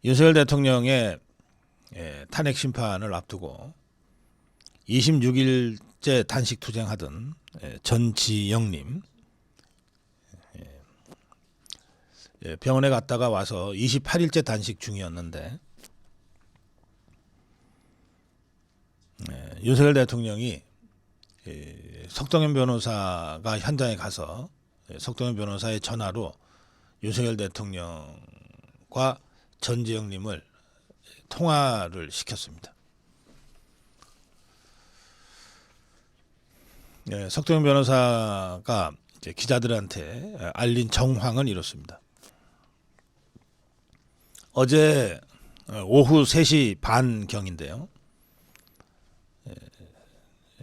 윤석열 대통령의 탄핵 심판을 앞두고 26일째 단식 투쟁하던 전지영님 병원에 갔다가 와서 28일째 단식 중이었는데 윤석열 대통령이 석동현 변호사가 현장에 가서 석동현 변호사의 전화로 윤석열 대통령과 전지영님을 통화를 시켰습니다. 석동현 변호사가 이제 기자들한테 알린 정황은 이렇습니다. 어제 오후 3시 반경인데요.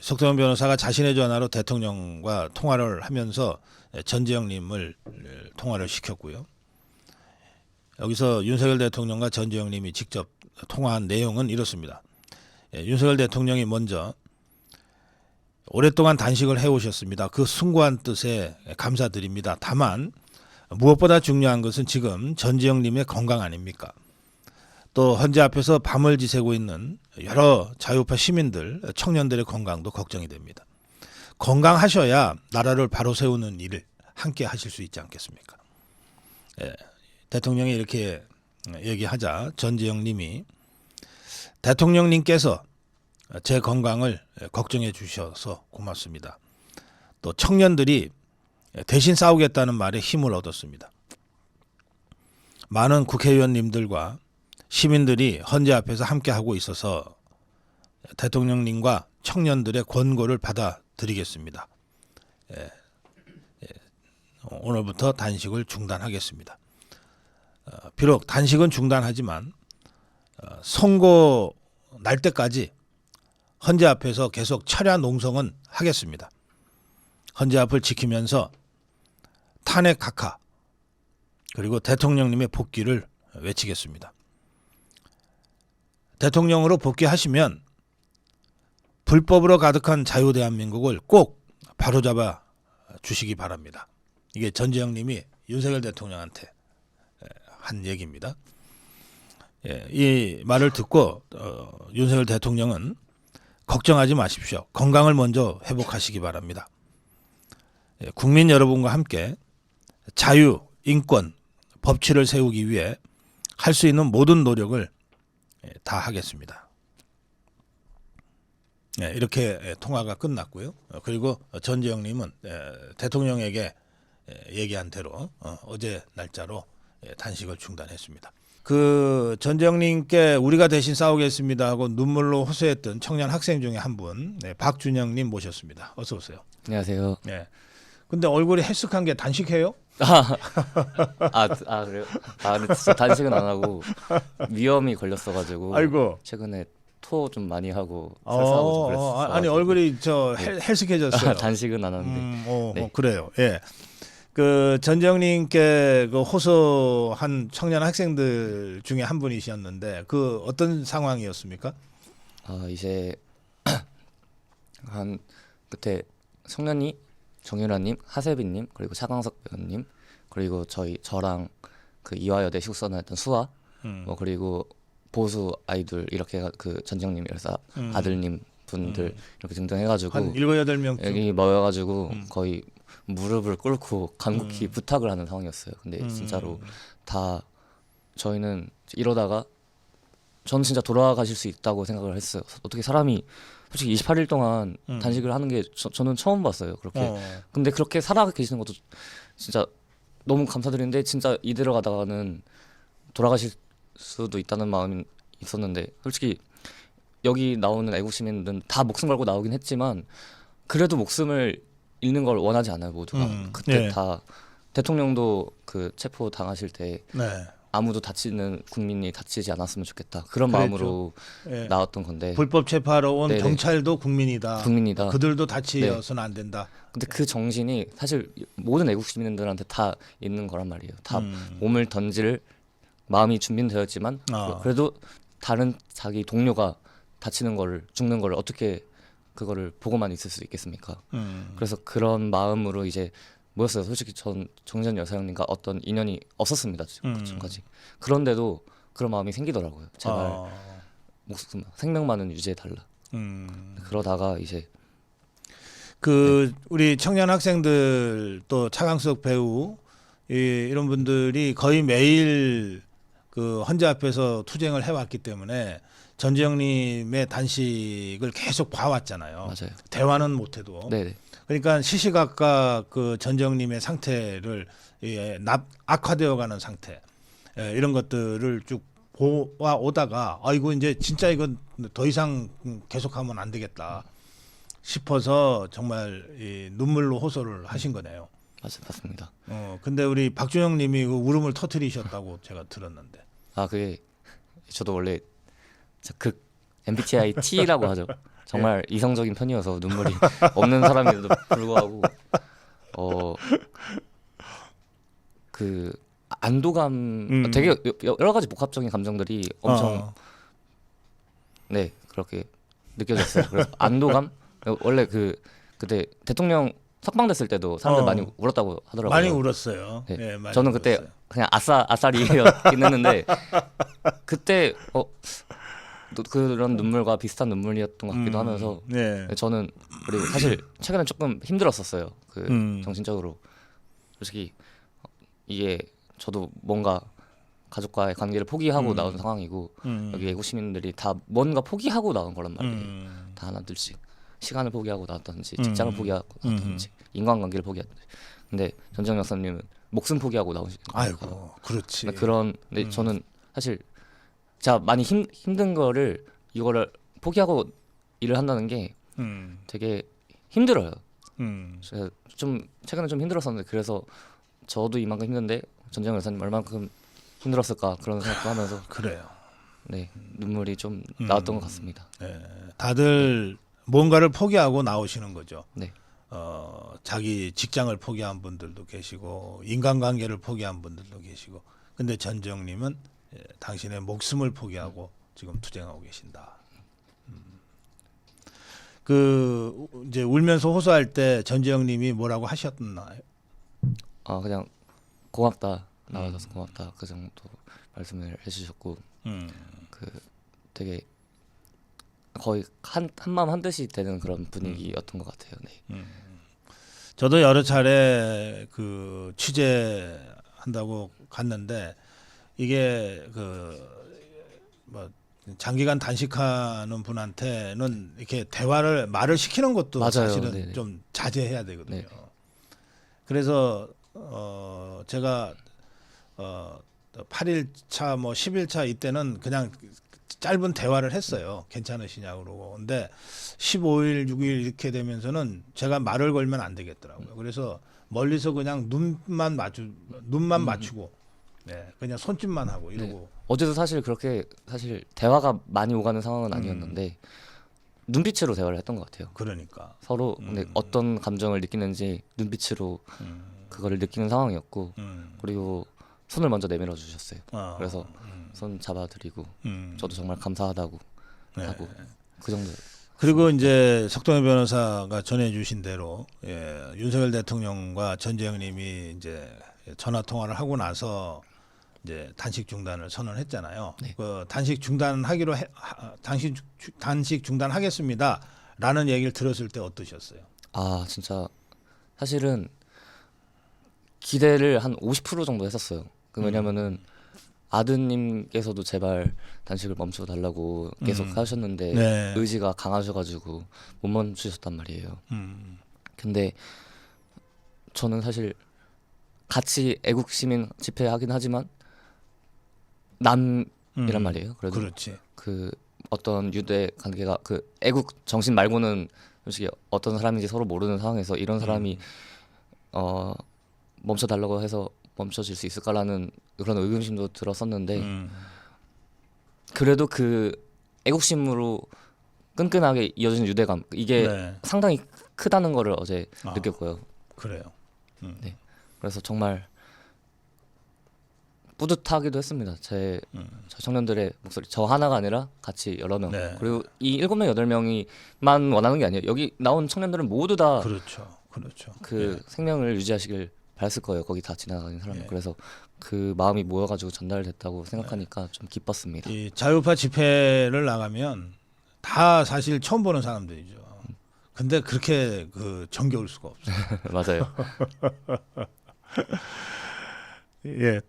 석동현 변호사가 자신의 전화로 대통령과 통화를 하면서 전지영님을 통화를 시켰고요. 여기서 윤석열 대통령과 전지영님이 직접 통화한 내용은 이렇습니다. 윤석열 대통령이 먼저 오랫동안 단식을 해오셨습니다. 그 숭고한 뜻에 감사드립니다. 다만 무엇보다 중요한 것은 지금 전지영님의 건강 아닙니까? 또 헌재 앞에서 밤을 지새고 있는 여러 자유파 시민들, 청년들의 건강도 걱정이 됩니다. 건강하셔야 나라를 바로 세우는 일을 함께 하실 수 있지 않겠습니까? 대통령이 이렇게 얘기하자 전지영님이 대통령님께서 제 건강을 걱정해 주셔서 고맙습니다. 또 청년들이 대신 싸우겠다는 말에 힘을 얻었습니다. 많은 국회의원님들과 시민들이 헌재 앞에서 함께하고 있어서 대통령님과 청년들의 권고를 받아들이겠습니다. 오늘부터 단식을 중단하겠습니다. 비록 단식은 중단하지만 선거 날 때까지 헌재 앞에서 계속 철야 농성은 하겠습니다. 헌재 앞을 지키면서 탄핵 각하 그리고 대통령님의 복귀를 외치겠습니다. 대통령으로 복귀하시면 불법으로 가득한 자유대한민국을 꼭 바로잡아 주시기 바랍니다. 이게 전지영님이 윤석열 대통령한테 한 얘기입니다. 이 말을 듣고 윤석열 대통령은 걱정하지 마십시오. 건강을 먼저 회복하시기 바랍니다. 국민 여러분과 함께 자유, 인권, 법치를 세우기 위해 할 수 있는 모든 노력을 다 하겠습니다. 이렇게 통화가 끝났고요. 그리고 전지영님은 대통령에게 얘기한 대로 어제 날짜로 단식을 중단했습니다. 그 전지영님께 우리가 대신 싸우겠습니다 하고 눈물로 호소했던 청년 학생 중에 한 분, 박준영님 모셨습니다. 어서 오세요. 안녕하세요. 근데 얼굴이 헬쓱한 게 단식해요? 그래요? 근데 진짜 단식은 안 하고 위염이 걸렸어가지고 아이고. 최근에 토 좀 많이 하고 설사하고 좀 그랬어요. 아니 얼굴이 헬쓱해졌어요. 단식은 안 하는데. 그래요. 그 전지영님께 그 호소한 청년 학생들 중에 한 분이셨는데 그 어떤 상황이었습니까? 이제 한 그때 성년이 정유라님, 하세빈님 그리고 차광석 의원님 그리고 저랑 그 이화여대 식구선언했던 수아 그리고 보수 아이돌 이렇게 그 전지영님 열사 아들님 분들 이렇게 등등해가지고 한 7-8명 여기 모여가지고 거의 무릎을 꿇고 간곡히 부탁을 하는 상황이었어요. 근데 진짜로 다 저희는 이러다가 저는 진짜 돌아가실 수 있다고 생각을 했어요. 어떻게 사람이 솔직히 28일 동안 단식을 하는 게 저는 처음 봤어요. 그렇게. 근데 그렇게 살아 계시는 것도 진짜 너무 감사드리는데 진짜 이대로 가다가는 돌아가실 수도 있다는 마음이 있었는데 솔직히 여기 나오는 애국 시민들은 다 목숨 걸고 나오긴 했지만 그래도 목숨을 잃는 걸 원하지 않아요 모두가. 그때 다 대통령도 그 체포 당하실 때 아무도 다치는 국민이 다치지 않았으면 좋겠다 그런 마음으로 나왔던 건데 불법 체포하러 온 경찰도 국민이다. 그들도 다치어서는 안 된다. 근데 그 정신이 사실 모든 애국 시민들한테 다 있는 거란 말이에요. 다 몸을 던질 마음이 준비는 되었지만 그래도 다른 자기 동료가 다치는 거를 죽는 거를 어떻게 그거를 보고만 있을 수 있겠습니까? 그래서 그런 마음으로 이제 모였어요. 솔직히 전 정전 여사형님과 어떤 인연이 없었습니다. 지금까지. 그런데도 그런 마음이 생기더라고요. 제발 목숨 생명만은 유지해 달라. 그러다가 이제 우리 청년 학생들 또 차강석 배우 이런 분들이 거의 매일 그 헌재 앞에서 투쟁을 해왔기 때문에 전지영님의 단식을 계속 봐왔잖아요. 맞아요. 대화는 못해도. 네네. 그러니까 시시각각 그 전지영님의 상태를 악화되어가는 상태 이런 것들을 쭉 보아 오다가 이거 이제 진짜 이건 더 이상 계속하면 안 되겠다 싶어서 정말 이 눈물로 호소를 하신 거네요. 맞습니다. 근데 우리 박준영님이 그 울음을 터뜨리셨다고 제가 들었는데. 그게 저도 원래 극 MBTI T라고 하죠. 정말 이성적인 편이어서 눈물이 없는 사람에도 불구하고 그 안도감 되게 여러 가지 복합적인 감정들이 엄청 네 그렇게 느껴졌어요. 그래서 안도감 원래 그때 대통령 석방됐을 때도 사람들 많이 울었다고 하더라고요. 많이 울었어요. 네. 네, 많이 저는 그때 울었어요. 그냥 아싸리였긴 했는데 그때 그런 눈물과 비슷한 눈물이었던 것 같기도 하면서 네. 저는 그리고 사실 최근에 조금 힘들었었어요. 정신적으로 솔직히 이게 저도 뭔가 가족과의 관계를 포기하고 나온 상황이고 여기 애국 시민들이 다 뭔가 포기하고 나온 거란 말이에요. 다 하나둘씩 시간을 포기하고 나왔든지 직장을 포기하고 나왔든지 인간관계를 포기하든지. 근데 전지영 역사님은 목숨 포기하고 나오신 거예요. 아이고, 그렇지. 근데 저는 사실 제가 많이 힘든 거를 이거를 포기하고 일을 한다는 게 되게 힘들어요. 제가 좀 최근에 좀 힘들었었는데 그래서 저도 이만큼 힘든데 전지영 여사님 얼만큼 힘들었을까 그런 생각도 하면서 그래요. 네 눈물이 좀 나왔던 것 같습니다. 네. 다들 뭔가를 포기하고 나오시는 거죠. 네. 자기 직장을 포기한 분들도 계시고 인간관계를 포기한 분들도 계시고. 근데 전지영님은 당신의 목숨을 포기하고 지금 투쟁하고 계신다. 그 이제 울면서 호소할 때 전지영님이 뭐라고 하셨나요? 그냥 고맙다 나와줘서 고맙다 그 정도 말씀을 해주셨고 그 되게 거의 한마음 한뜻이 되는 그런 분위기였던 것 같아요. 네. 저도 여러 차례 그 취재한다고 갔는데 이게 뭐 장기간 단식하는 분한테는 이렇게 말을 시키는 것도 맞아요. 사실은 네네. 좀 자제해야 되거든요. 네네. 그래서 제가 8일차 뭐 10일차 이때는 그냥 짧은 대화를 했어요. 괜찮으시냐고 그러고. 근데 15일, 6일 이렇게 되면서는 제가 말을 걸면 안 되겠더라고요. 그래서 멀리서 그냥 눈만 맞추고 네, 그냥 손짓만 하고 이러고. 네. 어제도 사실 그렇게 사실 대화가 많이 오가는 상황은 아니었는데 눈빛으로 대화를 했던 것 같아요. 그러니까 서로 근데 어떤 감정을 느끼는지 눈빛으로 그거를 느끼는 상황이었고 그리고 손을 먼저 내밀어 주셨어요. 그래서 손 잡아드리고 저도 정말 감사하다고 네. 하고 그 정도. 그리고 이제 석동현 변호사가 전해주신 대로 윤석열 대통령과 전재영님이 이제 전화 통화를 하고 나서 이제 단식 중단을 선언했잖아요. 네. 그 단식 중단하겠습니다라는 얘기를 들었을 때 어떠셨어요? 진짜 사실은 기대를 한 50% 정도 했었어요. 왜냐면은 아드님께서도 제발 단식을 멈춰 달라고 계속 하셨는데 네. 의지가 강하셔가지고 못 멈추셨단 말이에요. 근데 저는 사실 같이 애국 시민 집회하긴 하지만 남이란 말이에요. 그래도 그렇지. 그 어떤 유대 관계가 그 애국 정신 말고는 솔직히 어떤 사람인지 서로 모르는 상황에서 이런 사람이 멈춰 달라고 해서 멈춰질 수 있을까라는 그런 의구심도 들었었는데 그래도 그 애국심으로 끈끈하게 이어지는 유대감 이게 네. 상당히 크다는 거를 어제 느꼈고요. 그래요. 네. 그래서 정말 뿌듯하기도 했습니다. 저 청년들의 목소리 저 하나가 아니라 같이 여러 명 네. 그리고 이 7명 8명이만 원하는 게 아니에요. 여기 나온 청년들은 모두 다 그렇죠. 그렇죠. 그 생명을 유지하시길 봤을 거예요. 거기 다 지나가는 사람. 예. 그래서 그 마음이 모여가지고 전달됐다고 생각하니까 좀 기뻤습니다. 이 자유파 집회를 나가면 다 사실 처음 보는 사람들이죠. 근데 그렇게 그 정겨울 수가 없어요. 맞아요. 예.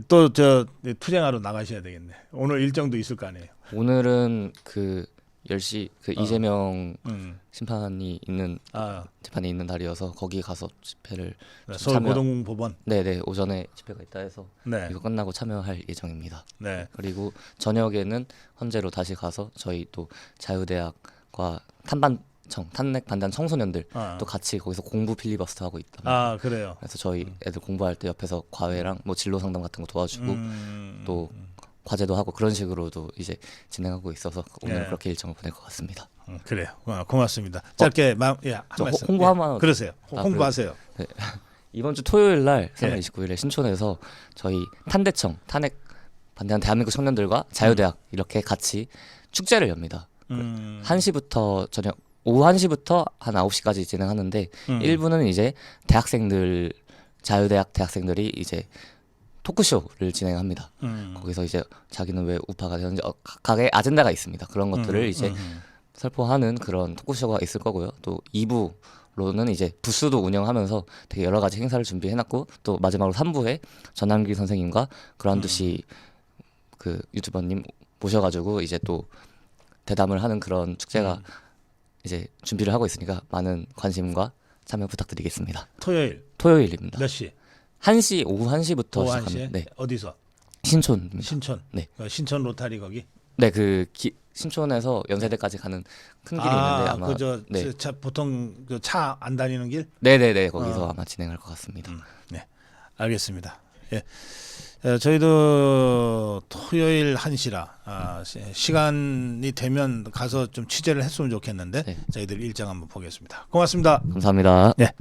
또 저 투쟁하러 나가셔야 되겠네. 오늘 일정도 있을 거 아니에요. 오늘은 그 10시 그 이재명 음. 심판이 있는 아, 재판이 있는 날이어서 거기 가서 집회를 서울 참여- 고등법원. 네네 오전에 집회가 있다 해서 네. 이거 끝나고 참여할 예정입니다. 네. 그리고 저녁에는 헌재로 다시 가서 저희 또 자유대학과 탄핵 반대 청소년들 아, 또 같이 거기서 공부 필리버스터 하고 있다. 아 그래요. 그래서 저희 애들 공부할 때 옆에서 과외랑 뭐 진로 상담 같은 거 도와주고 또 과제도 하고 그런 식으로도 이제 진행하고 있어서 오늘 예. 은 그렇게 일정을 보낼 것 같습니다. 그래요. 고맙습니다. 짧게 한 저 말씀. 홍보 예. 한번- 그러세요. 아, 홍보하세요. 이번 주 토요일 날 3월 예. 29일에 신촌에서 저희 탄핵 반대한 대한민국 청년들과 자유대학 이렇게 같이 축제를 엽니다. 1시부터 오후 1시부터 한 9시까지 진행하는데 1부는 이제 대학생들 자유대학 대학생들이 이제 토크쇼를 진행합니다. 거기서 이제 자기는 왜 우파가 되는지 각각의 아젠다가 있습니다. 그런 것들을 이제 설포하는 그런 토크쇼가 있을 거고요. 또 2부로는 이제 부스도 운영하면서 되게 여러 가지 행사를 준비해놨고 또 마지막으로 3부에 전남길 선생님과 그라운드 씨 그 유튜버님 모셔가지고 이제 또 대담을 하는 그런 축제가 이제 준비를 하고 있으니까 많은 관심과 참여 부탁드리겠습니다. 토요일입니다. 몇 시? 1시 오후 1시부터 오후 1시에? 시작합니다. 네. 어디서? 신촌입니다. 신촌. 네. 신촌 로타리 거기. 네, 신촌에서 연세대까지 가는 큰 길이 있는데 아마 그저 네. 보통 그 차 안 다니는 길? 네네네 거기서 아마 진행할 것 같습니다. 네. 알겠습니다. 예. 저희도 토요일 1시라 시간이 되면 가서 좀 취재를 했으면 좋겠는데 네. 저희들 일정 한번 보겠습니다. 고맙습니다. 감사합니다. 네.